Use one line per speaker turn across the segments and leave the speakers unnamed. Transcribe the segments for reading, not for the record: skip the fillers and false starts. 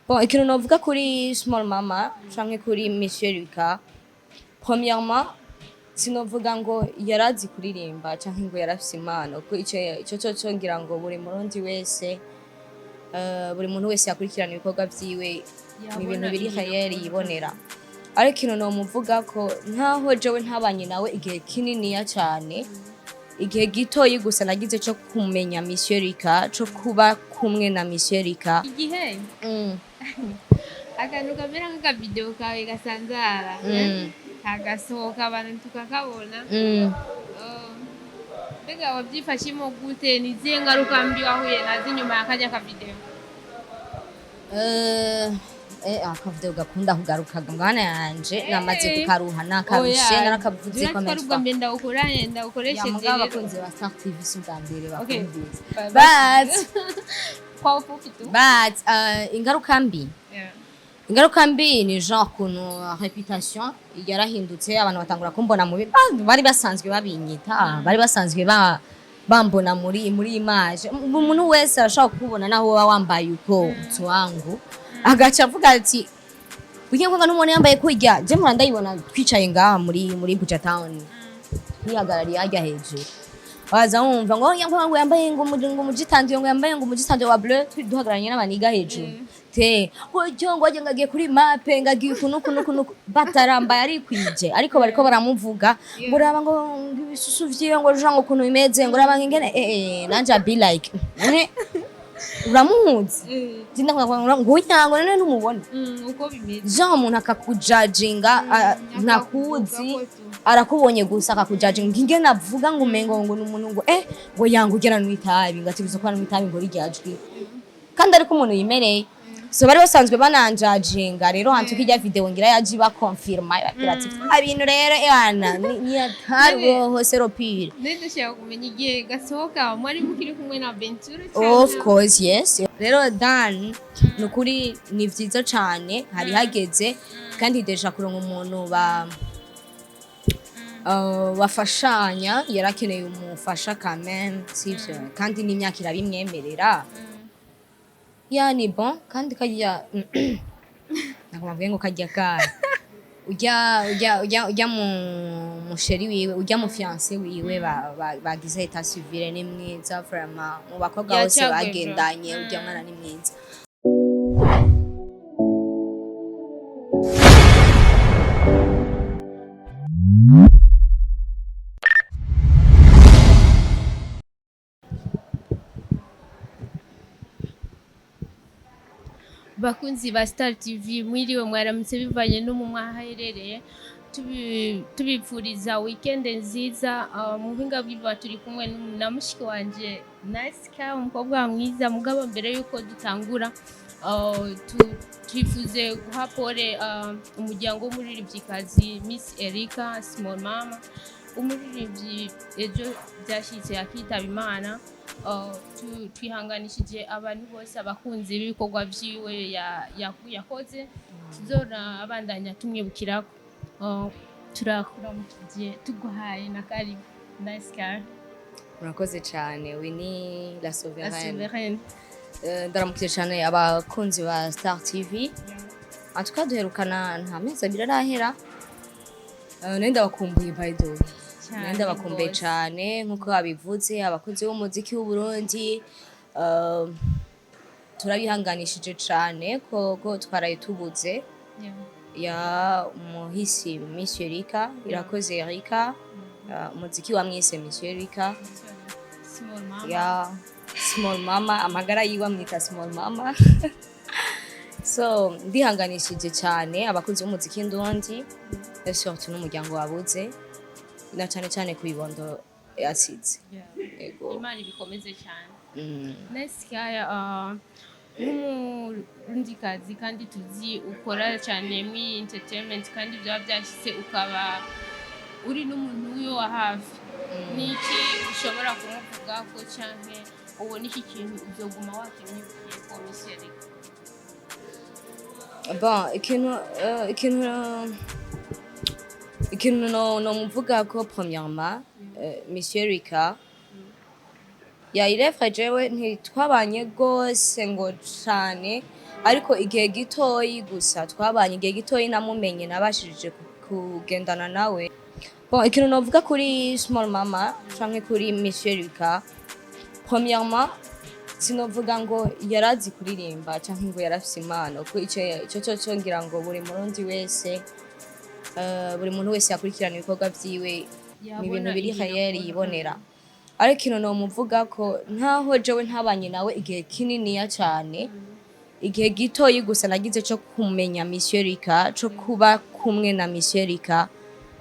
Bon, ikintu novuga kuri Small Mama canke kuri Monsieur Lucas, premièrement sinovuga ngo yarazi kuririmba canke ngo yarafise impano ko ico cyo ngira ngo buri murundi wese buri muntu wese yakurikirana ibikorwa vyiwe ni ibintu biri hayeri yibonera. Ariko ikintu nomuvuga ko ntaho jewe ntabanye nawe igihe kininiya cane, igihe gitoyi gusa nagize cyo kumenya Monsieur Lucas, cyo kuba kumwe na Monsieur Lucas
igihe akantu kamera nk'akavideo kawe gasanzara kagasohoka abantu tukakabona mbega wabyifashemo gute ni izihe ngaruka mbi wahuye nazo inyuma y'akajya akavideo
akavideo gakunda kugarukaga mwana yanje namaze kukaruha nakarushe narakavuze ko
metwa ndawukoresheje
rero abakunzi ba Star TV sungambere bakumvise but ingaruka mbi ni genre kuno reputation yarahindutse abantu batangura kumbona mu bari basanzwe babinyita bari basanzwe bambona muri image umuntu wese arashaka kubona naho wambaye uko twangu agaca avuga ati ugiye kwanga n'umuntu yambaye kujya je mura ndayibona twicaye ngaha muri Buja Town nihagarariye ajya hejuru baza wumva ngo yambaye ngo mujitandiye ngo yambaye ngo mujitandiye wa bleu duhagararanye n'abaniga hejuru te ngo agiye kuri mape ngagiye kuno batarambaye ari kwije ariko bariko baramuvuga ngo raba ngo ibisusu vyiwe ngo jango kuno bimeze ngo raba ngene nanje be like uramuzi jinda ngo unyango none ntumubona
uko bimeze
jean umuntu akakujudginga nakuzi arakubonye gusa akakujudginga ingene avuga ngo umengo ngo n'umuntu ngo ngo yangu ugera n'itabi ngatibizo kwa n'itabi ngo rijajwi kandi ariko umuntu yimereye so bari basanzwe bananjudginga rero hantu kijya video ngira yaji ba confirma babwira ati abintu rero yana ni ataro seropire
nende shaka kumenya igihe gasohoka mwari mukiri kumwe na Ventura
of course yes rero Dan nukuri ni vyiza cyane hari hageze kandi deja kuronka umuntu bafashanya yarakeneye umufasha quand même sivyo kandi n'imyaka irabimwemerera yani bon kandi kajya nakumvuye ngo kajya kare ujya mu sheri wiwe ujya mu fiancé wiwe bagize état civil ni mwiza vraiment mu bakobwa bose bagendanye ujya mwana ni mwiza
bakunzi ba Star TV mwiriwe mwaramutse bivanye no mu mwaherereye tubipfuriza weekend nziza mu buhinga bw'Iva turi kumwe na mushiki wanje Naska umukobwa mwiza mugabo mbere yuko dutangura twifuze guha pole umuryango w'umuririmvyikazi Miss Erica Small Mama umuririmvyi ejo byashitse akitaba Imana twihanganishije abantu bose abakunzi b'ibikorwa vyiwe yakoze tuzora abandanya tumwibukirako turakuramukije tuguhaye na kari nice car
murakoze cyane Winnie la souveraine ndaramukije cyane abakunzi ba Star TV atuka duherukana nta mezi abiri arahera nenda bakumbuye by the way nenda bakumbuye cyane nkuko babivuze abakunzi b'umuziki w'u Burundi turabihanganishije cyane ko twaraye tubuze ya muhisi Monsieur Lucas irakoze Erica umuziki wa mwise Monsieur Lucas ya Small Mama amagara yiwa mwita Small Mama so ndihanganishije cyane abakunzi b'umuziki ndundi surtout n'umuryango wabuze na cyane kubibondo yasize
yego Imana ibikomeze cyane Naskaya n'umurundikazi kandi tuzi ukora cyane mu entertainment kandi byashyize ukaba uri n'umuntu wiwe wa hafi niki ushobora kumuvuga ko cyane ubona iki kintu uzoguma wakimwibukiye ko miseri
bon ikintu no muvuga ko premièrement Monsieur Lucas ya irefre jewe ntitwabanye gose ngo cyane ariko igihe gitoyi gusa twabanye igihe gitoyi namumenye nabashije kugendana nawe. Bon, ikintu novuga kuri small mama canke kuri Monsieur Yuko, premièrement sinovuga ngo yarazi kuririmba canke ngo yarafise impano, kuko ico ngira ngo buri murundi wese buri muntu wese yakurikirana ibikorwa vyiwe ni ibintu biri réel yibonera. Ariko ikintu nomuvuga ko ntaho jewe ntabanye nawe igihe kininiya cane, igihe gitoyi gusa nagize cyo kumenya Monsieur Yuko, cyo kuba kumwe na Monsieur Yuko,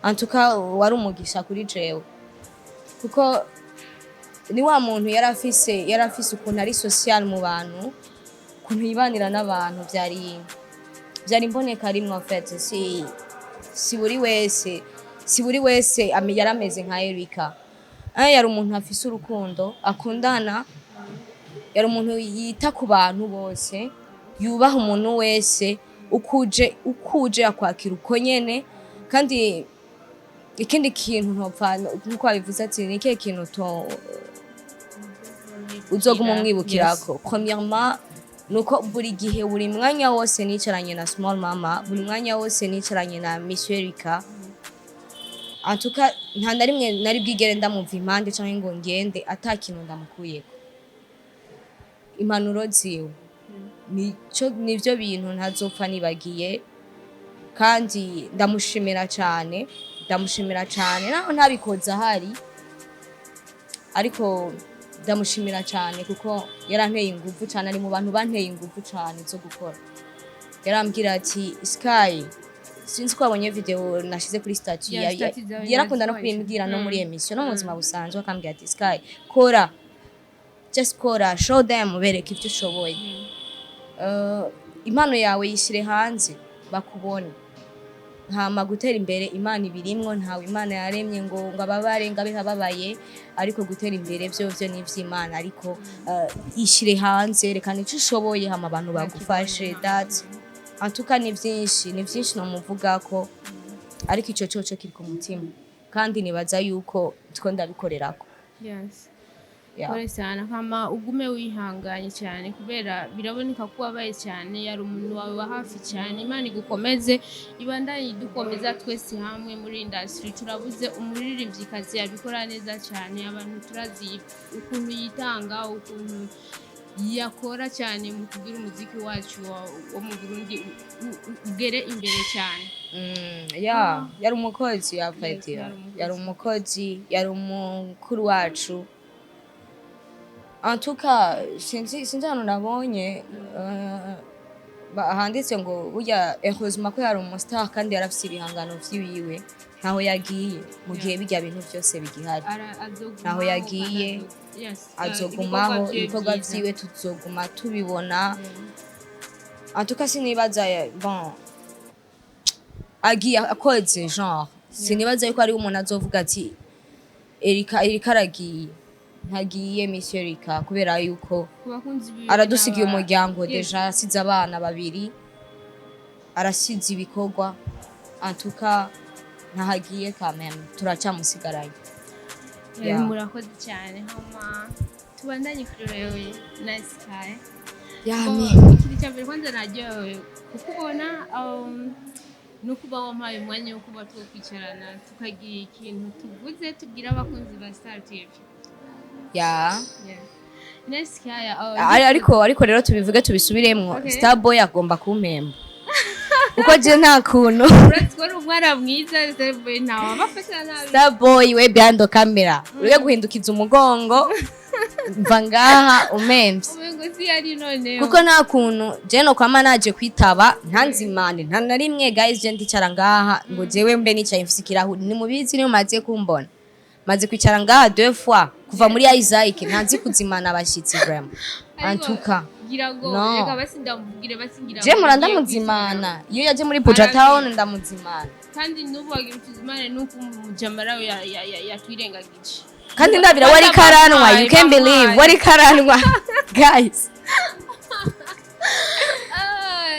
en tout cas wari umugisha kuri jewe, kuko ni wa muntu yarafise ukuntu ari social mu bantu, ukuntu yibanira n'abantu byari imboneka rimwe en fait. Si buri wese yarameze nka Yuko. Yari umuntu afise urukundo, akundana, yari umuntu yita ku bantu bose, yubaha umuntu wese, ukuje akwakira uko nyene. Kandi ikindi kintu ntopfa nkuko babivuze ati ni ikihe kintu uzoguma umwibukirako. Premièrement nuko buri gihe buri mwanya wose nicaranye na small mama, buri mwanya wose nicaranye na Monsieur Yuko, en tout cas nta na rimwe nari bwigere ndamumva impande canke ngo ngende atakintu ndamukuyeko. Impanuro ziwe nivyo bintu ntazopfa nibagiye, kandi ndamushimira cyane naho ntabikoza ahari, ariko ndamushimira cyane kuko yaranteye ingufu cyane, ari mu bantu banteye ingufu cyane zo gukora. Yarambwira ati Sky, sinzi ko wabonye video nashize kuri statut yarakunda no kubimbwira no muri emission no mu buzima busanzwe, akambwira ati Sky kora, just kora, show them, bereke ivyo ushoboye, impano yawe yishire hanze bakubone, hama gutera imbere Imana ibirimwo, ntawe Imana yaremye ngo ababare ngabe hababaye, ariko gutera imbere byo n'ivy'Imana, ariko ishire hanze, reka nico ushoboye hama abantu bagufashe. That antuka ni byinshi no muvuga ko, ariko ico cyo kiri ku mutima, kandi nibaza yuko two ndabikorerako.
Yes. Kore sana kama ugume wihanganye cyane, kubera biraboneka ko wabaye cyane, yari umuntu wawe wa hafi cyane. Imana igukomeze, ibandanye idukomeza twese hamwe muri industry. Turabuze umuririmbyikazi yabikora neza cyane, abantu turazi ukuntu yitanga, ukuntu yakora cyane mu kugira umuziki wacu wo mu Burundi ugere imbere cyane.
Yari umukozi yari umukozi, yari umukuru wacu. En tout cas sinzi hano nabonye handitse ngo burya heureusement ko yari umustar kandi yarafise ibihangano vyiwe, ntaho yagiye mu gihe bijya bintu byose bigihari, ntaho yagiye, azogumaho, ibikorwa vyiwe tuzoguma tubibona. En tout cas sinibaza bon agiye akoze genre, sinibaza yuko ari umuntu azovuga ati Erika aragiye, ntagiye Monsieur Yuko, kubera yuko aradusigiye umuryango deja, asize abana babiri, arasize ibikorwa. En tout cas ntahagiye quand même, turacamusigaranye.
Murakoze cyane, hama tubandanye kurewe na Sky. Ikindi cyambere kwanza naryohewe kukubona, nukuba wampaye umwanya wo kuba twokwicarana tukagira ikintu tuvuze tubwira abakunzi ba Star TV. Ariko rero tubivuge tubisubiremwo. Okay.
Starboy agomba kumpemba uko je nta kuntu
uratwara umwana mwiza. Starboy ntawe abafasha nabi.
Starboy we behind camera uriye guhindukiza umugongo mva ngaha umemvye
umengo si ari none,
kuko nta kuntu je no kwama naje kwitaba ntanzimane nta na rimwe. Guys je ndicara ngaha ngo jewe mbe nicaye mfise ikirahuri, ni mubizi niyo maze kumbona, maze kwicara ngaha 2 fois kuva muri Isaac, ntanzi kuzimana abashitsi vraiment. En tout cas
girago reka basindamubwire basingira
je muranda muzimana, iyo yaje muri Buja Town ndamuzimana,
kandi nubu wagira utuzimane nuko mujamara yatwirengagije,
kandi ndabira wari karanwa, you can believe wari karanwa guys.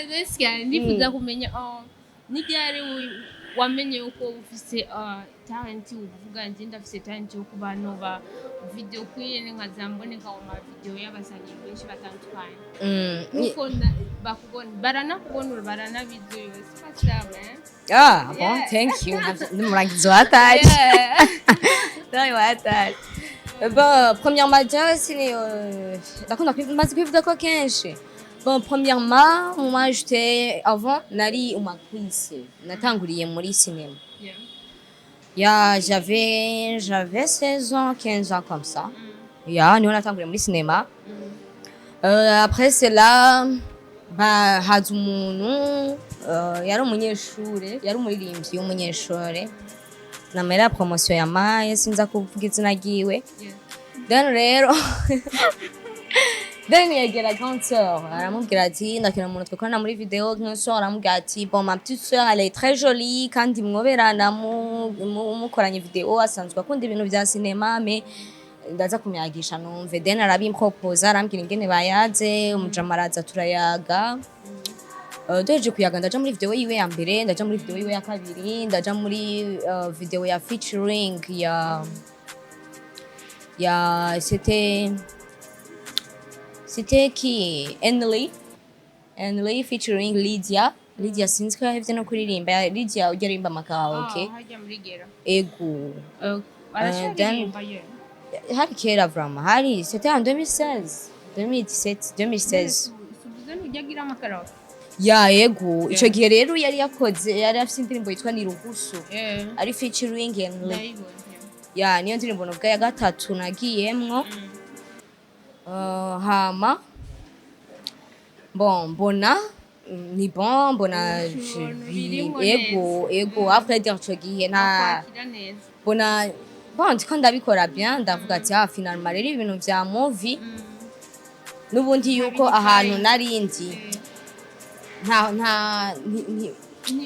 This guy ndifuza kumenya nigari wamenye uko ufise talent uvuga nje ndafise talent yo kuba noba video queen nkazamboneka mu ma video y'abasanye benshi batandukanye nuko bakubona baranakubona baranabizo c'est pas ça
Ah, bon, thank you. N'umurangizo watari. Dai watari. Bon, premièrement, ndakunda maze kwivuga ko kenshi. Bon, premièrement, moi j'étais avant nari umakwisi. Natanguriye muri cinéma. J'avais 16 ans, 15 ans comme ça. Niho natanguriye muri cinéma. Après cela haza umuntu yari umunyeshure, yari umuririmbyi w'umunyeshure. Namera promotion yamaye sinza kuvuga izina ryiwe. Then rero Then yegera grande sœur, aramubwira ati ndakina umuntu twakorana muri video, grande sœur aramubwira ati bon ma petite sœur elle est très jolie kandi mwoberana mukoranye video asanzwe akunda ibintu vya cinéma mais ndaza kumyagisha numve. Then arabimpropose arambwira ingene bayaze umujamaraza turayaga. Doje kuyaga ndaja muri video yiwe ya mbere, ndaja muri video yiwe ya kabiri, ndaja muri video ya featuring c'était qui Enley featuring Lydia sinzi ko yahevye no kuririmba. Lydia ugeririmba makaraoke ego hari kera vraiment hari c'était en 2016
ujagira makaraoke
ego ico gihe rero yari afise indirimbo yitwa ni rugusu ari featuring Enley niyo ndirimbo novuga ya gatatu nagiyemwo. Hama bon mbona ego après dire ico gihe nta mbona bon ndiko ndabikora bien ndavuga ati finalement rero ibintu vya movie nubundi yuko ahantu narindi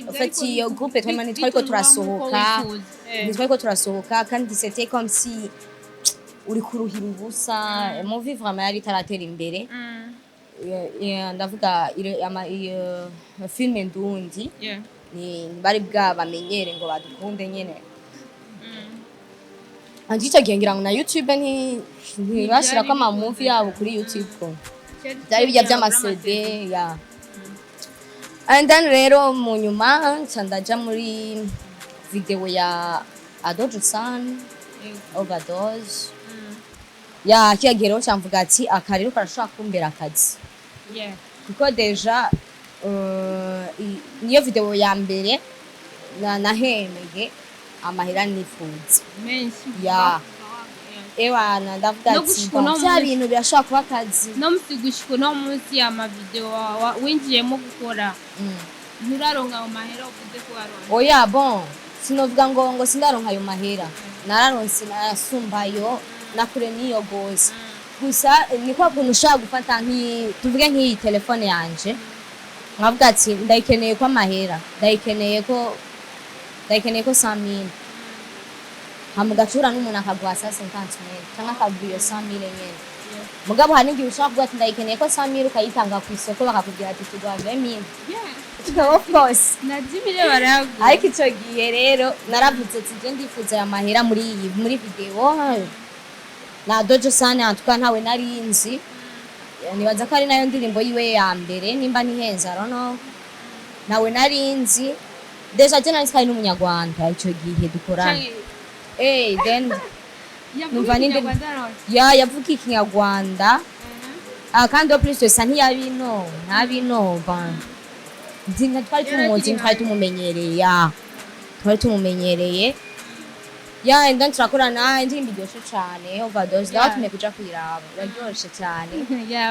en fait iyo groupe twariko turasohoka kandi c'était comme si uri kuruhira ubusa. Movie vraiment yari taratera imbere. Ndavuga iyo film ndundi ni bari bwabamenyere ngo badukunde nyene. Angico gengira na YouTube ntibashira ko ama movie yabo kuri YouTube ko byari bijya by'ama CD and then rero mu nyuma ndaja muri video ya Adojusan Overdose kiyageraho cyamvuga ati akariro karashobora kumbera akazi kuko deja niyo video ya mbere nahemeye amahera nifuza ewana ndavuga ati bya bintu birashobora kuba akazi
no musigushiko no munsi ama video winjiyemo gukora nturaronka amahera uvuze ko waronka
bon sinovuga ngo sindaronka ayo mahera nararonse nasumbayo nakure niyo gose gusa niko kuntu ushaka gufata tuvuge nk'iyi telefone yanje nkavuga ati ndayikeneye ko amahera ndayikeneye ko 100,000 hamugacura n'umuntu akaguha 50,000 cyangwa akaguha 100,000 nyene mugabo hari n'igihe ushaka kuvuga ati ndayikeneye ko 100,000 ukayitanga ku isoko bakakubwira ati tuguha 20,000 of course
najimire baragu
ariko ico gihe rero naravuze ati je ndifuza ya mahera muri video na Dojo sana antuka ntawe narinzi nibaza ko ari nayo ndirimbo yiwe ya mbere nimba nihenza rono nawe narinzi deja je nari sai n'umunyarwanda ico gihe dukorana then numva ninde yavuga ikinyarwanda kandi au plus ça ntiyabino ntabino Dinga twari tumumenyereye and then turakorana indirimbo iryoshe cyane Overdose ndatumye kuja kwiraba iraryoshe cyane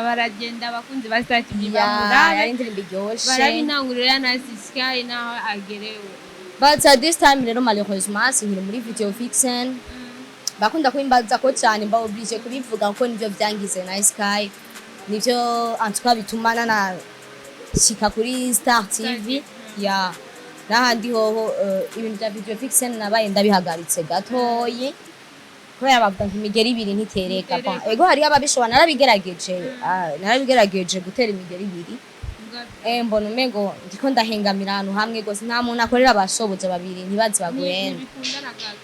baragenda abakunzi basatibibamura
yari indirimbo iryoshe
barabinangurira na Sky naho agerewe
but at this time rero malheureusement sinkiri muri video fiction bakunda kwimbaza ko cyane mba oblige kubivuga ko nivyo byangize na Sky nivyo antuka bitumana na shika kuri Star TV n'ahandi hoho ibintu bya video fiction nabaye ndabihagaritse gatoyi kubera bavuga ngo imigeri ibiri ntitereka ego hari ababishobora narabigerageje gutera imigeri ibiri mbona umengo ndiko ndahengamira ahantu hamwe gose nta muntu akorera abashoboje babiri ntibazi baguhenda
ntibikundana gato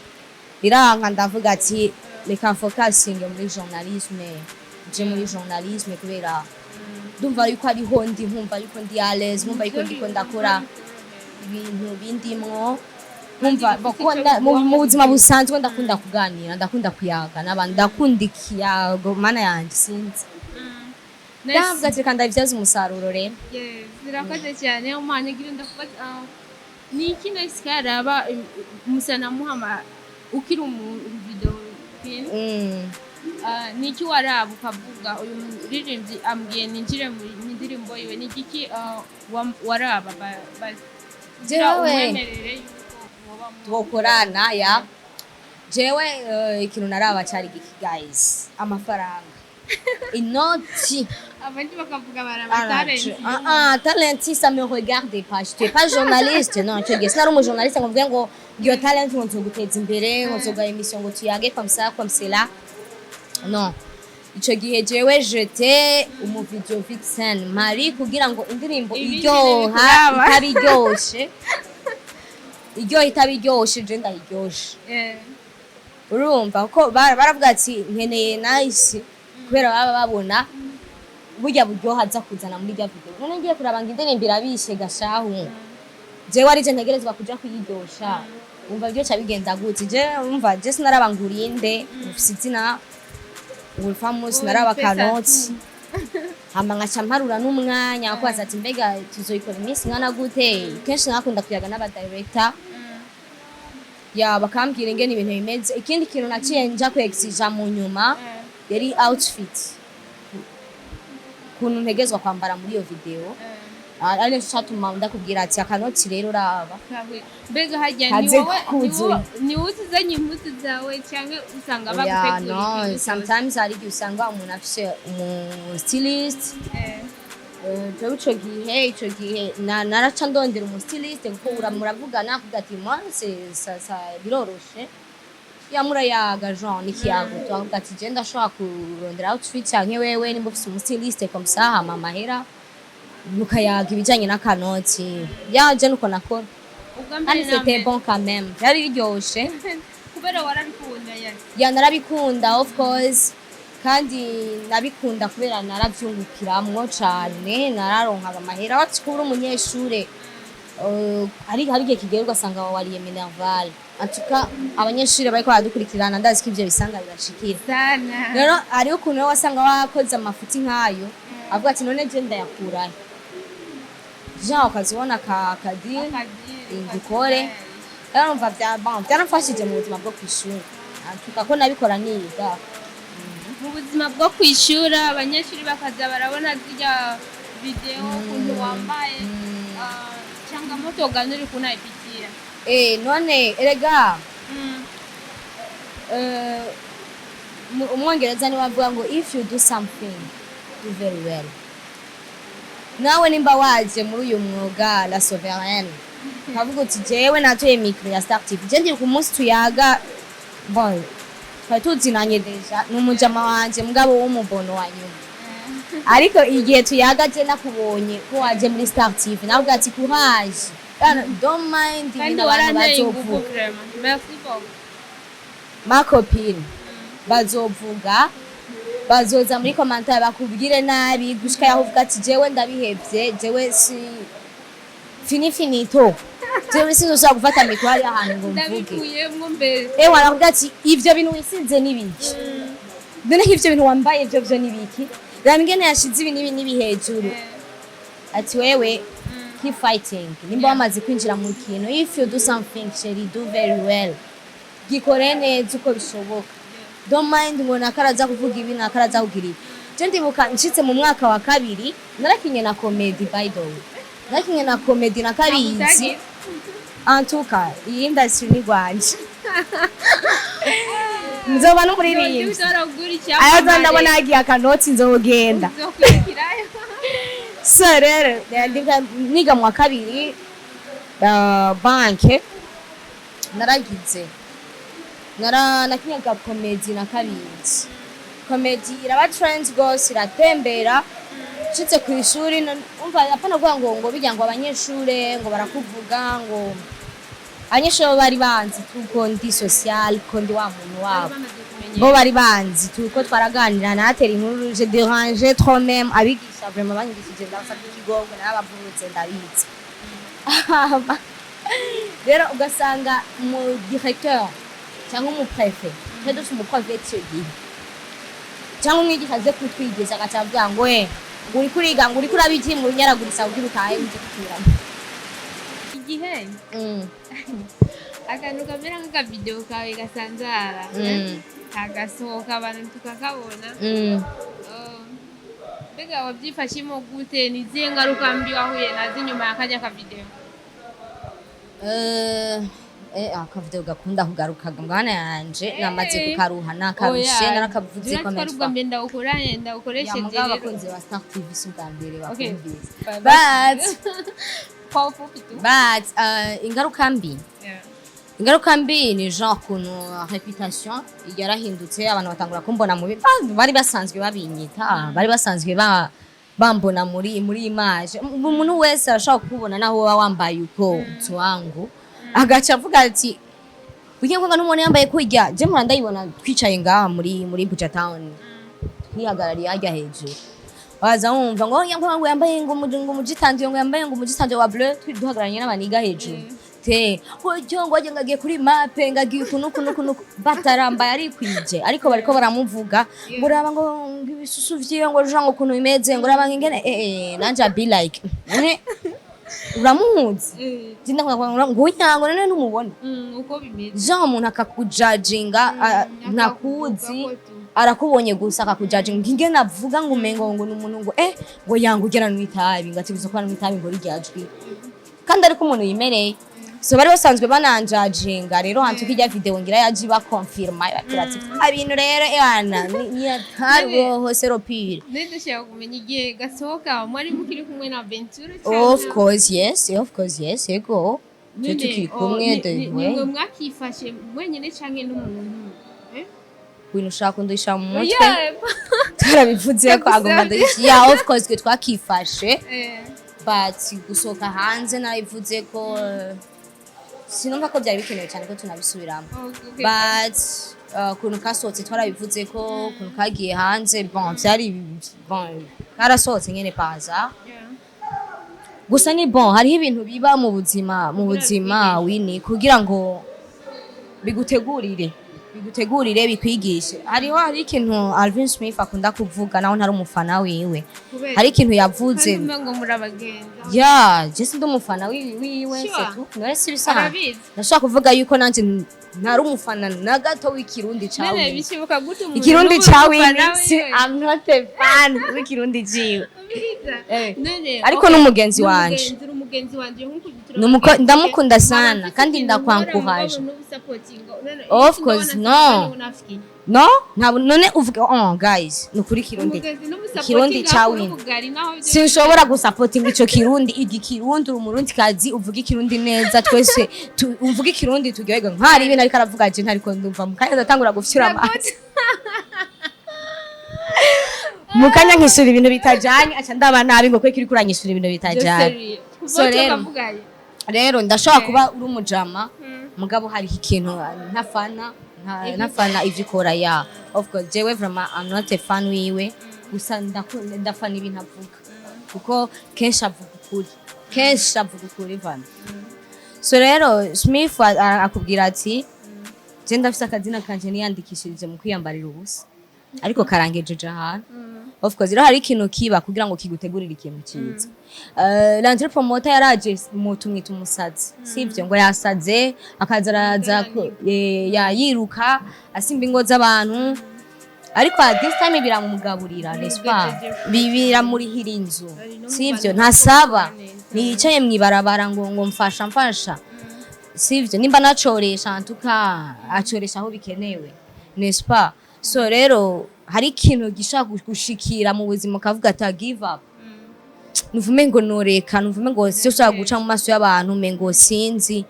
biranka ndavuga ati reka focusinge muri journalisme je muri journalisme kubera ndumva yuko ariho ndi nkumva yuko ndi à l'aise nkumva yuko ndiko ndakora ibintu bindimwo nkumva bakunda mu buzima busanzwe ndakunda kuganira ndakunda kuyaga n'abandi ndakunda ikiyago mana yanje sinzi ndavuga ati kandi abivyaza umusaruro rero
zirakoze cyane umwana igira ndavuga ni iki nahise karaba musana muhama ukiri mu video pin ni iki waraba ukavuga uyu muririmbyi ambwiye ninjire mu ndirimbo yiwe ni iki waraba
jewe twokorana ya jewe ikintu naraba cari giki guys amafaranga inoti
abandi bakavuga baraba
talent ça me regarde pas je suis pas journaliste non tu es un journaliste ngo mvuge ngo iyo talent ngo nzoguteza imbere ngo nzoga emission ngo tuyage comme ça là non ico gihe jewe jete umu video vixen mari kugira ngo indirimbo iryoha itabiryoshe iryo itabiryoshe je ndayiryoshe urumva ko baravuga ati nkeneye nice kubera baba babona burya buryoha aza kuzana muri rya video none ngiye kurabanga indirimbo irabishe gashahu jewe ari je ntegerezwa kuja kuyiryosha umva byo cyabigenda gute je umva je sinarabangurinde ufise izina Wolfamus naraba kanoti hama ngaca mparura n'umwanya kwaza ati mbega tuzoyikora iminsi ngana gute kenshi nakunda kuyaga n'aba director ya bakambwira ingene ibintu bimeze ikindi kintu naciye nja ku exija mu nyuma yari outfit kuntu ntegezwa kwambara muri iyo video ari cyo cyatuma ndakubwira ati akanoti rero raba
mbega hajya ni wowe uzanye impuzu zawe cyangwa usanga bagutegura
no sometimes ari usanga umuntu afise stylist ico gihe naraca ndondera stylist kuko muravugana kuvuga ati mwanse sasa biroroshe yamura yaga Jean nikiyago twavuga ati je ndashobora kurondera outfit cyangwa wewe nimba ufise stylist comme ça hama mahera mukayaga ibijanye n'akanoti yaje nuko nakora kandi c'était bon quand même yari biryoshe
kubera warabikunda
ya narabikunda of course kandi nabikunda kubera naravyungukiramwo cane nararonka amahera watikura umunyeshure ari igihe kigerwa sanga wariye minerval atuka abanyeshure bariko baradukurikirana ndazi ko ivyo bisanga birashikira
sana
rero ari ukuntu wasanga wakoze amafuti nkayo avuga ati none je ndayakurahe Jean ukazibona akadiri ingukore rero numva byaramfashije mu buzima bwo kwishura atuka ko nabikora niga
mu buzima bwo kwishura abanyeshuri bakaza barabona zirya video kuntu wambaye changamoto gani uri kunaipitia
none erega umwongereza ni wavuga ngo if you do something do very well nawe nimba waje muri uyu mwuga la souveraine kavuga uti jewe natuye micro ya Star TV je ndi ku munsi tuyaga bon tuzinanye deja n'umujama wanje mugabo w'umubono wa nyuma ariko igihe tuyaga je nakubonye ko waje muri Star TV navuga ati courage don't mind
ibintu abantu bazovuga merci beaucoup
ma copine bazovuga bazoza muri commentaire bakubwire nabi gushika yaho uvuga ati jewe ndabihevye jewe si finito jewe sinzoshaka gufata mitwari ahantu ngo mvuge
ndabikuyemwo mbere
waravuga ati ivyo bintu wisize nibiki none ivyo bintu wambaye ivyo nibiki ramgene yashize ibi nibi hejuru ati wewe keep fighting nimba wamaze kwinjira mu kintu if you do something sheri do very well gikore neza uko bishoboka don't mind ngo nakaraza kuvuga ibi nakaraza kugira ibi je ndibuka nshitse mu mwaka wa kabiri narakinye na comedy by the way narakinye na comedy na kabizi antuka iyi industry ni gwanje nzoba no muri rimwe ayo ndabona yagiye akanoti nzogenda serere niga mu wa kabiri banke naragize nakinyaga comedy na kabizi comedy iraba trends gose iratembera nshitse ku ishuri umva apana kuvuga ngo bijya ngo abanyeshure ngo barakuvuga ngo abanyeshure bari banzi tuko ndi social ko ndi wa muntu wabo bo bari banzi tuko twaraganira natera inkuru je déranger trop même abigisha vraiment banyigishije ndafata ikigongo n'abavutse ndabizi rero ugasanga mu directeur cyangwa mu préfet rero mu prefet gihe cyangwa umwigisha aze kutwigisha agacavuga ngo uri kuriga ngo uri kurabiki mu nyaragurisa ugira utahe uje kuturamo
igihe akantu kamera nk'aka video kawe gasanzara kagasohoka abantu tukakabona mbega wabyifashemo gute ni izihe ngaruka mbi wahuye nazo inyuma y'akajya ka video
akavideo gakunda kugarukaga mwana yanje namaze kukaruha nakarushe narakavuze ko
natwarubwa mbe ndawukoresheje
rero abakunzi ba Star TV subwa mbere bakumvise but ingaruka mbi ni genre kuntu reputation yarahindutse abantu batangura kumbona mu bari basanzwe babinyita bari basanzwe bambona muri image umuntu wese arashaka kubona naho wambaye uko twangu agaca avuga ati ugiye kwanga n'umuntu yambaye kujya je mpora ndayibona twicaye ngaha muri Buja Town ntihagarariye ajya hejuru waza wumva ngo yambaye ngo mujitandiye ngo yambaye ngo mujitandiye wa bleu duhagararanye n'abaniga hejuru te hojo ngo agiye kuri mape ngagiye kunukunukunuku batarambaye ari kwije ariko bariko baramuvuga ngo uraba ngo ibisusu vyiwe ngo jango kuntu bimeze ngo uraba ngene nanje be like uramuzi jinda ngo unyango none numubona
uko bimeze
jean umuntu akakujudginga nakuzi arakubonye gusa akakujudginga ingene avuga ngo umengo ngo numuntu ngo ngo yangu ugera n'itabi ngatibizo kwa n'itabi ngo rijajwi kandi ariko umuntu yimereye so bari basanzwe bananjudginga rero hantu kijya video ngira yaji ba confirma ati abintu rero yana ni ataro seropire
ndashaka kumenya igihe gasohoka mwari mukiri kumwe na Ventura
of course yes ego tukiri kumwe
nimwe mwakifashe mwenyene canke n'umuntu
wino ushaka ndisha mu mutwe turabivuze ko agomba ndisha of course que twakifashe but gusohoka hanze narivuze ko sinumva ko byari bikenewe cyane ko tunabisubiramo but kuntu kasohotse twarabivuze ko kuntu kagiye hanze byari karasohotse nyene paza gusa ni hariho ibintu biba mu buzima wini kugira ngo bigutegurire bikwigishe hari ikintu Alvin Smith akunda kuvuga naho ntari umufana wiwe hari ikintu yavuze
ngo murabagenza
je ndi umufana wiwe setu no si bisaha ndashaka kuvuga yuko nanje ntari umufana na gato w'ikirundi cawe
nene bishibuka gute umuntu
ikirundi cawe I'm not a fan w'ikirundi jiwe
nene
ariko n'umugenzi wanje
nkuko
ndamukunda sana kandi ndakwankuhaje of course no none uvuga guys nukuri kirundi cawe sinshobora gusupportinga ico kirundi igikirundi umurundi kazi uvuga ikirundi neza twese uvuga ikirundi tugewega nkari ibintu ariko aravuga je ntariko ndumva mukanya ndatangura gufyura amazi mukanya nkisura ibintu bitajanye aca ndaba nabi ngo kwe kiri kuranyisura ibintu bitajanye so rero ndashaka kuba uri umujama mugabo hari ikintu ntafana ivyo ukora of course jewe vraiment I'm not a fan wiwe gusa ndafana ibintu avuga kuko kenshi avuga ukuri vana so rero Smith akubwira ati je ndafise akazina kanje niyandikishije mu kwiyambarira ubusa ariko karangejeje ahantu of course rero hari ikintu kiba kugira ngo kigutegurire ikintu cyiza l'entrée promoter yaraje mutumwita umusazi sivyo ngo yasaze akazaraza yiruka asimba ingo z'abantu ariko at this time biramumugaburira nespa bibira muri hirinzu sivyo ntasaba niyicaye mwibarabara ngo mfasha sivyo nimba nacoresha antuka acoresha aho bikenewe nespa so rero hari ikintu gishaka gushikira mu buzima kavuga ata give up nuvume ngo noreka nuvume ngo sio ushaka guca mu maso y'abantu mengo sinzi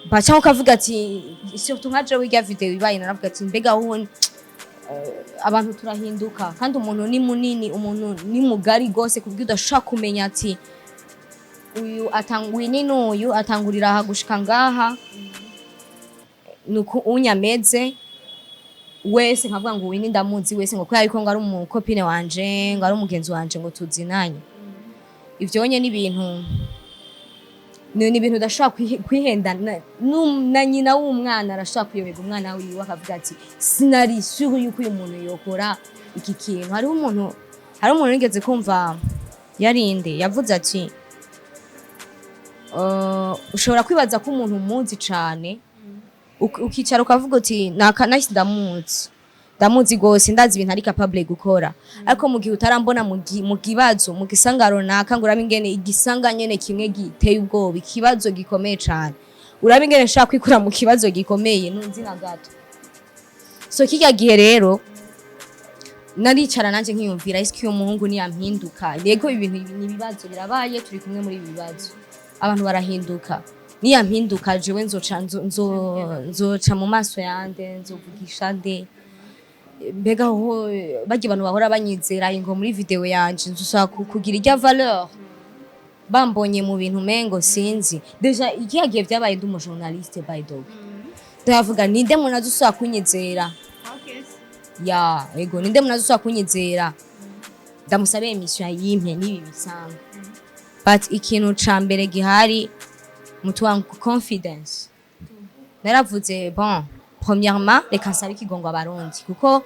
bacha ukavuga ati sio tungaje wiga video ibaye naravuga ati mbega abantu turahinduka kandi umuntu ni munini umuntu ni mugari gose kubwo udashaka kumenya ati uyu atanguye n'uyu atangurira aha gushika ngaha nuko unyameze wese nkavuga ngo uyu ni ndamuzi wese ngo kubera yuko ngo ari umukopine wanje ngo ari umugenzi wanje ngo tuzinanye ivyo nye n'ibintu udashaka kwihenda na nyina w'umwana arashaka kuyobega umwana wiwe akavuga ati sinari sure yuko uyu muntu yokora iki kintu hari umuntu yigeze kumva yarinde yavuze ati ushobora kwibaza ko umuntu umuzi cane ukicara ukavuga uti nahise ndamuzi gose ndazi ibintu ari capable gukora ariko mu gihe utarambona mu kibazo mu gisanga runaka ngo urabe ingene igisanga nyene kimwe giteye ubwoba ikibazo gikomeye cane urabe ingene nshaka kwikura mu kibazo gikomeye nunzi na gato so kijya gihe rero naricara nanje nkiyumvira isi uyu muhungu ni yampinduka yego ibintu nibibazo birabaye turi kumwe muri bibazo abantu barahinduka niyampinduka jewe nzoca mu maso yande nzovugisha nde mbega ho bagiye abantu bahora banyizera ngo muri video yanje nzusaba kugira irya valeur bambonye mu bintu mengo sinzi deja igihe byabaye ndi umujournaliste by dog ndavuga ninde muntu azusaba kunyizera
Akes
ya ego ninde muntu azusaba kunyizera ndamusabe emission yimpe nibi bisanga but ikintu ca mbere gihari mutu wa confidence naravuze bon premièrement reka nsabe ikigongo abarundi kuko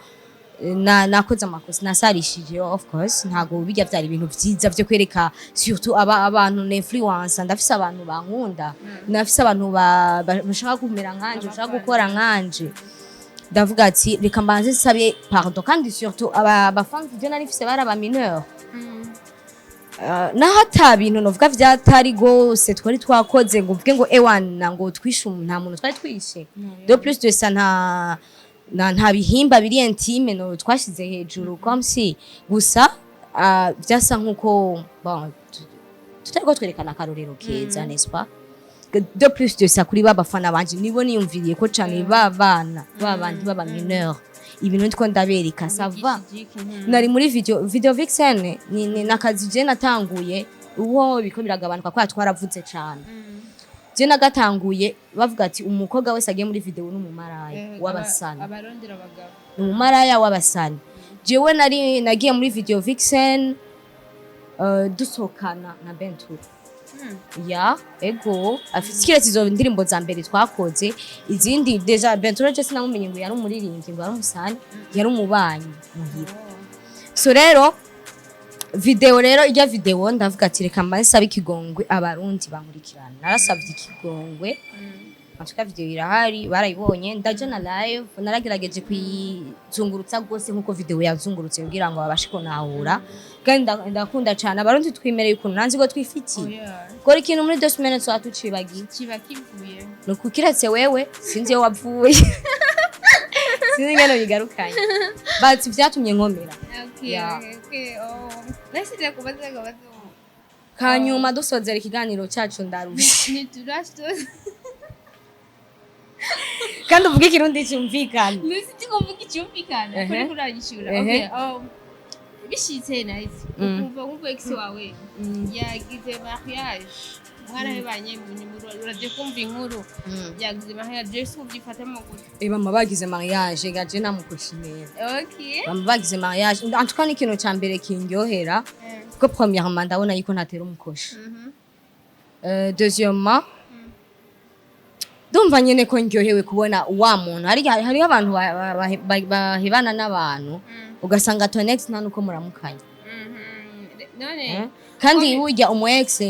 nakoze amakosa nasarishije of course ntago bijya byari ibintu vyiza byo kwereka surtout abantu n'influence ndafise abantu bankunda nafise abantu bashaka kumera nkanje bashaka gukora nkanje ndavuga ati reka mbanze nsabe pardon kandi surtout abafans byo narifise bari aba mineur na hata bintu novuga vyatari gose twari twakoze ngo mvuge ngo ewana ngo twishe nta muntu twari twishe de plus de ça nta bihimba biri intime no twashize hejuru comme si gusa vyasa nkuko bon tutariko twerekana akarorero keza n'est-ce pas de plus de ça kuri babafana banje nibo niyumviriye ko cane babana babandi baba mineur ibintu ndiko ndabereka sava nari muri video vixen ni nakazi je natanguye uwo biko biragabanuka kwa twaravuze cyane je nagatanguye bavuga ati umukobwa wese agiye muri video n'umumaraya w'abasani
abarondera abagabo
n'umumaraya w'abasani jewe nagiye muri video vixen dusokana na Bentura ya ego afite izo ndirimbo za mbere twakoze izindi deja Bentura je sinamumenye ngo yari umuririmbyi ngo ari umusani yari umubanyi muhira so rero video rero ijya video ndavuga ati reka mbasabe ikigongwe abarundi bankurikirana narasabye ikigongwe Matuka video irahari barayibonye ndaje na live naragerageje kwizungurutsa gose nkuko video yazungurutse kugira ngo babashe konahura kandi ndakunda cyane abarundi twimereye ukuntu nanzi go twifitiye kora ikintu muri 2 minutes watucibagiye
kiba kivuye
no kukiretse wewe sinzi yo wapfuye sinzi ngano bigarukanye but vyatumye nkomera
okay nasije kubaza
kanyuma dusozera ikiganiro cyacu ndarusha
ntiturashitoza
kandi uvuga ikirundi cyumvikana
nisi kuvuga icyumvikana kuri kuragishura okay bishitse nice ukumva nkuko ex wawe yagize mariage mwana hebanye uraje kumva inkuru yagize mariage Yesu ubyifata mu gute
mama bagize mariage gaje namukushimira
okay
mama bagize mariage en tout cas ni kintu ca mbere kindyohera ko premièrement ndabona yuko ntatera umukosha deuxièmement ndumva nyene ko ndyohewe kubona wa muntu hari abantu bahebana n'abantu ugasanga to next nta nuko muramukanya
none
kandi burya umu ex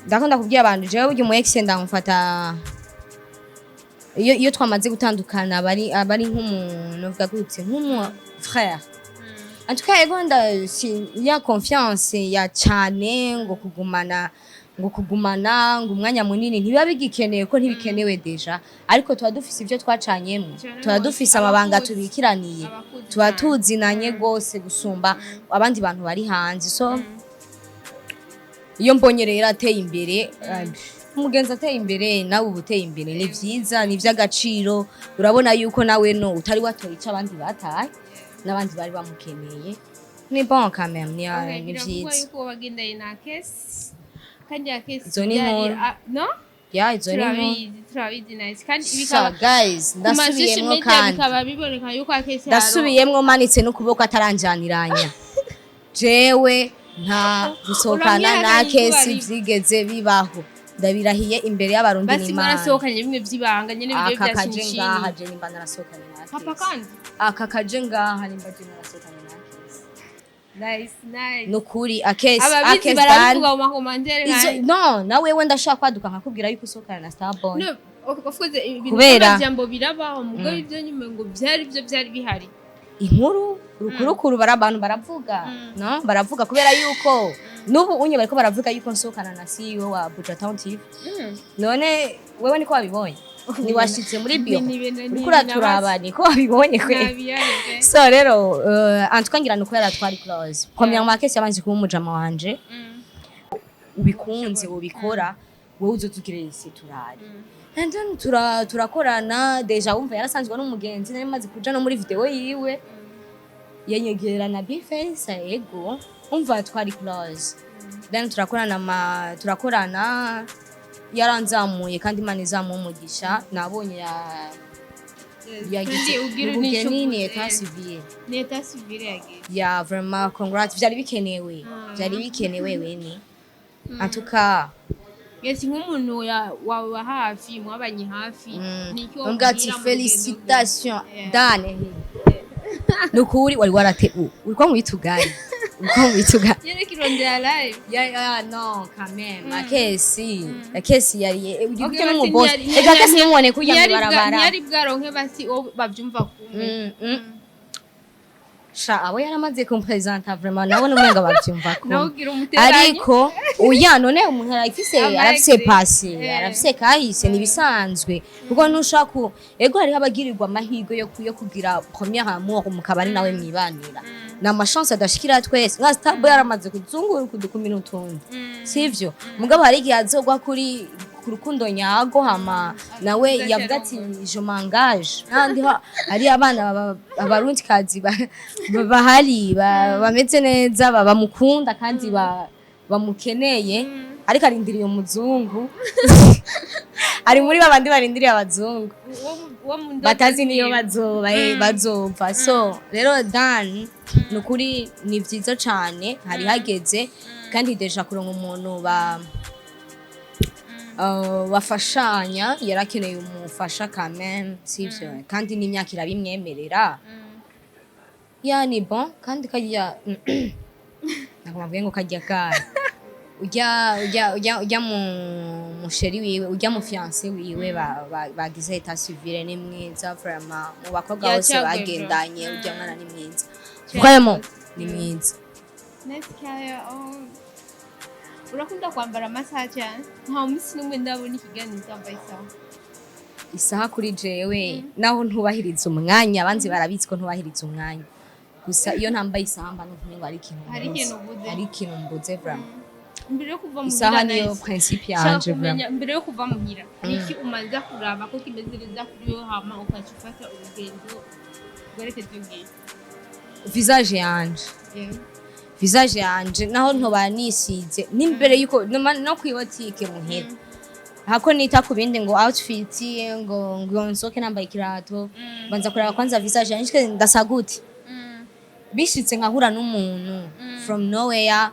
ndakunda kubwira abantu jewe burya umu ex ndamufata iyo twamaze gutandukana abari nk'umuntu uvuga gutse nk'umu frère en tout cas ego ya confiance ya cyane ngo kugumana ngo umwanya munini ntibiba bigikeneye ko ntibikenewe deja ariko tuba dufise ivyo twacanyemo tuba dufise amabanga tubikiraniye tuba tuzinanye gose gusumba abandi bantu bari hanze so iyo mbonye rero ateye imbere umugenzi ateye imbere nawe ubuteye imbere ni vyiza ni vy'agaciro urabona yuko nawe no utari watoye ico abandi bataye n'abandi bari bamukeneye ni bon quand même ni vyiza
yuko wagendanye na Akes kandi Akes
Zoni
yari no
ya izo ni
turabizi nice kandi
bikaba guys ndasubiyemwo kandi
bikaba biboneka yuko Akes
ndasubiyemwo manitse n'ukuboko ataranjaniranya jewe nta gusohokana na Akes vyigeze bibaho ndabirahiye imbere y'abarundi
n'Imana basi mwarasohokanye bimwe vy'ibanga nyene bibyo byashinshini
aka kaje ngaha je nimba narasohokanye na Akes
papa kandi
aka kaje ngaha nimba je narasohokanye na Akes
nice
nukuri Akes
baravuga mu makomandere
no nawe wenda ndashaka kwaduka nkakubwira yuko usohokana na Starboy
no of course ibintu by'amajambo birabaho mugabo ibyo nyuma ngo byari bihari
inkuru rukurukuru barabantu baravuga no baravuga kubera yuko nubu unye bariko baravuga yuko nsohokana na CEO wa Buja Town TV none wewe niko wabibonye ni washitse muri bio kuri turabani ko wabibonye kwe so rero antwangira nuko yaratwari close premièrement Akes yabanje kuba umujama wanje ubikunze ubikora wowe uzotugirira isi turari and then turakorana deja wumva yarasanzwe n'umugenzi nari maze kuja no muri video yiwe yanyegera na Bface ego umva twari close then turakorana yaranzamuye kandi Imana izamuye umugisha nabonye yagize ubugeni ni Etat civil ya vraiment congrats vyari bikenewe wene atuka
yesi nk'umuntu wawe hafi mwabanye hafi
niko ngati félicitations dane nukuri wali warate ulikuwa mwitugani
yene kirondera live
ya no quand même Akes yari ugikuke no boss Akes nimone kujya barabara
yari bwaronke basi bavyumva kumwe
sha abo yaramaze kumpresenta vraiment nabone umenga bavyumva ko
nawugira umuteranye
ariko uya none umuntu arafise passé arafise kahise nibisanzwe kuko ntushaka ego hari abagirirwa amahirwe yo kugira premier amour mu kabari nawe mwibanira na machance adashikira twese nka Starboy yaramaze kuzungura kudukumira utundi sivyo mugabo hari igihe azogwa kuri kurukundo nyago hama nawe yavuga ati je m'engage kandi hari abana abarundi kazi bahari bameze neza bamukunda kandi bamukeneye ariko arindiriye umuzungu ari muri babandi barindiriye abazungu batazi niyo bazova so rero Dan nukuri ni vyiza cyane hari hageze kandi deja kuronka umuntu bafashanya yarakeneye umufasha quand même sivyo kandi n'imyaka irabimwemerera yani bon kandi kajya nakumabwiye ngo kajya kare ujya mu musheri wiwe ujya mu fiancé wiwe bagize Etat civil ni mwiza vraiment mu bakobwa bose bagendanye ujya mwana ni mwiza vraiment ni mwiza
urakunda kwambara amasaha cyane nta munsi n'umwe ndabona ikiganiro cyambaye
isaha kuri jewe naho ntubahiriza umwanya abanzi barabitse ko ntubahiriza umwanya gusa iyo ntambaye isaha mba n'uvume ngo ari ikintu mbuze vraiment
mbere yo kuva mu
isaha niyo principe yanje vraiment
mbere yo kuva mu hira niki umanza kuraba ko kimeze neza kuri yo hama ukacufata urugendo gwerekeze ngiye
visage yanje naho ntoba nisize n'imbere yuko no kwibotike muhera hako nita kubindi ngo outfit ngo nsoke nambaye kirato banza kuraba kwanza visage yanje ndasaguti bishitse nkahura n'umuntu from nowhere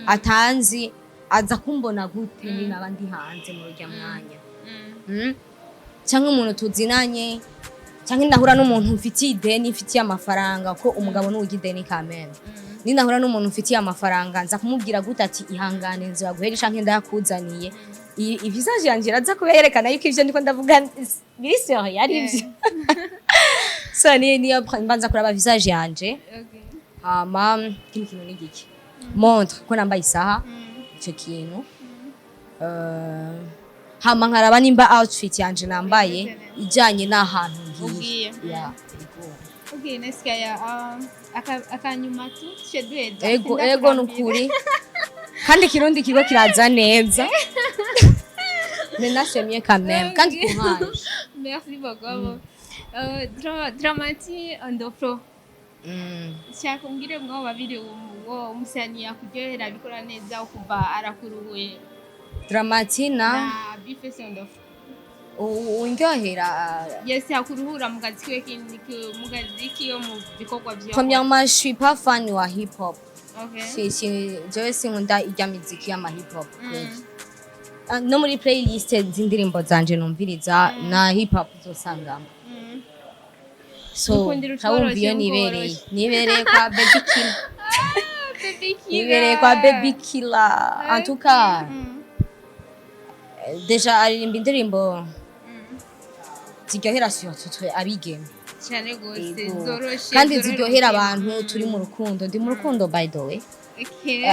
atanzi aza kumbona gute ni nabandi hanze mu rujya mwanya cyangwa umuntu tuzinanye cyangwa ndahura n'umuntu mfitiye ideni mfitiye amafaranga ko umugabo n'ugi ideni kamene ni ndahura n'umuntu mfitiye amafaranga nza kumubwira gute ati ihangane nzo guhera canke ndakuzaniye ivisage yanje raza kuberekana yuko ivyo ndiko ndavuga biri sérieux ari ivyo so niyo mbanza kuraba visage yanje kintu ni giki montre ko nambaye isaha ico kintu hama nkaraba nimba outfit yanje nambaye ijanye n'ahantu ngiye
okay next ya akanyuma tu shedueda
ego nukuri kandi kirundi kigo kiraza neza Maintenant c'est mieux quand même. Quand courage.
Merci beaucoup. Dramati andofro. Shaka umbwire mwa babiri uwo umusani yakuryohera abikora neza kuva arakuruhuye.
Dramati
na bifese andofro.
Unryohera.
Yes, yakuruhura mu kazi yo mu bikorwa byo.
Premièrement, je suis pas fan wa hip hop.
Okay.
Je sinkunda ijya muziki y'ama hip hop. No muri playlist z'indirimbo zanje numviriza na hip hop zosangamo. So tawumviyo nibereye kwa Baby Killer. Nibereye kwa Baby Killer. En tout cas, déjà aririmba indirimbo ziryohera surtout abigeme.
Cyane gose zoroshe.
Kandi ziryohera abantu turi mu rukundo. Ndi mu rukundo by the way.
Okay.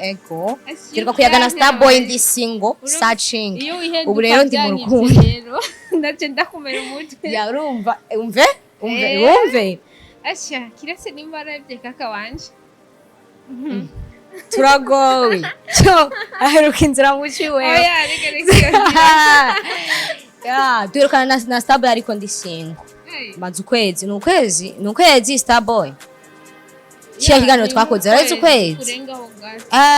Ego. Kirwa kuyagana Starboy ndi single searching. Ubu rero ndi mu rukundo.
Ndaje ndakumera umutwe.
Ya urumva umve.
Asha kirase nimbara bye kaka wanje.
Turagowe. Cyo aheruka inzira muciwe.
Oya reka.
Ya duherukana na Starboy ariko ndi single. Maze ukwezi Starboy. Chia kiganiro twakoze aretse ukwezi.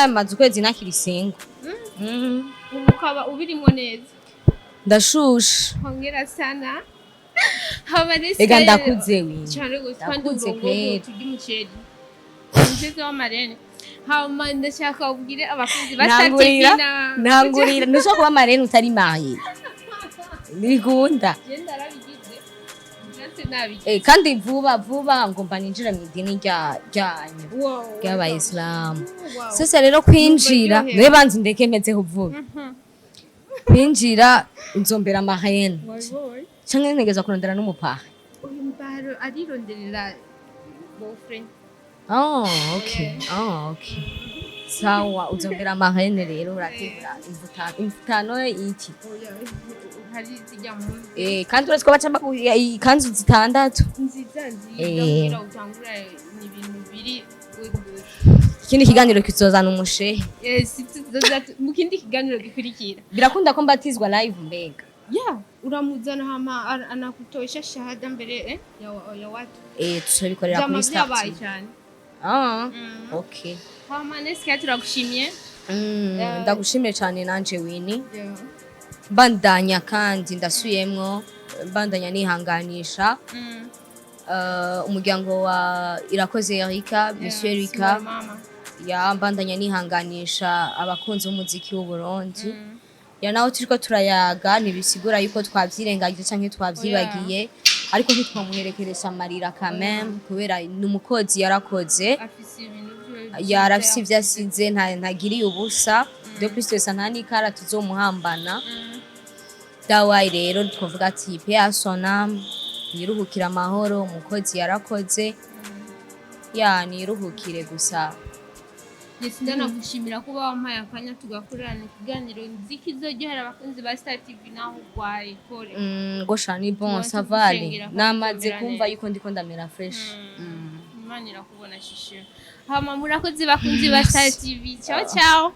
Maze ukwezi nakiri single.
Ukaba ubirimo neza.
Ndashusha.
Hongera sana.
Ega ndakuze wi.
Cyane gose kandi urongo tugimuceri. Nziza wa marene. Hama ndashaka ubwire abakunzi basativina.
Ntangurira ntushobora kuba marene utari maye. Nigunda.
Genda rabigize.
Kandi vuba ngomba ninjira mu idini ryanyu ry'abayisilamu. Sasa rero kwinjira niwe banzi ndeke mpezeho vuba. Kwinjira nzombera amahene canke ntegeza kurondera n'umupaha.
Uyu mbaro arironderera boyfriend.
Okay. Sawa uzombera amahene rero urategura imvutano iki.
Hari zijya mu
kandi uretse ko bacamba ikanzu zitandatu
nziza nziza utangura ni ibintu biri
ikindi kiganiro kizozana umushe
mu kindi kiganiro gikurikira
birakunda ko mbatizwa live mbega
uramuzana hama anakutosha shahada mbere ya watu
tusabikorera kuri start
cyane
okay
hama nese turagushimiye
ndagushimiye cyane nanje wini bandanya kandi ndasuyemwo bandanya nihanganisha umuryango wa Irakoze Erika Monsieur Erika bandanya nihanganisha abakunzi b'umuziki w'u Burundi naho turiko turayaga nibisigura yuko twavyirengagije canke twavyibagiye ariko ntitwamuherekeresha amarira quand même kubera n'umukozi yarakoze yarafise ivyasize ntagiriye ubusa de plus de sanani kara tuzomuhambana dawayi rero twavuga ati pe asona yiruhukira amahoro umukozi yarakoze niruhukire gusa.
Yes, ndanagushimira kuba wampaye akanya tugakorana ikiganiro nzikizogera abakunzi ba Star TV naho ugwaye kore.
Gosha ni bon ça va aller. Namaze kumva yuko ndiko ndamera fresh.
Imana irakubona shishe. Hama murakoze bakunzi ba Star TV. Ciao ciao.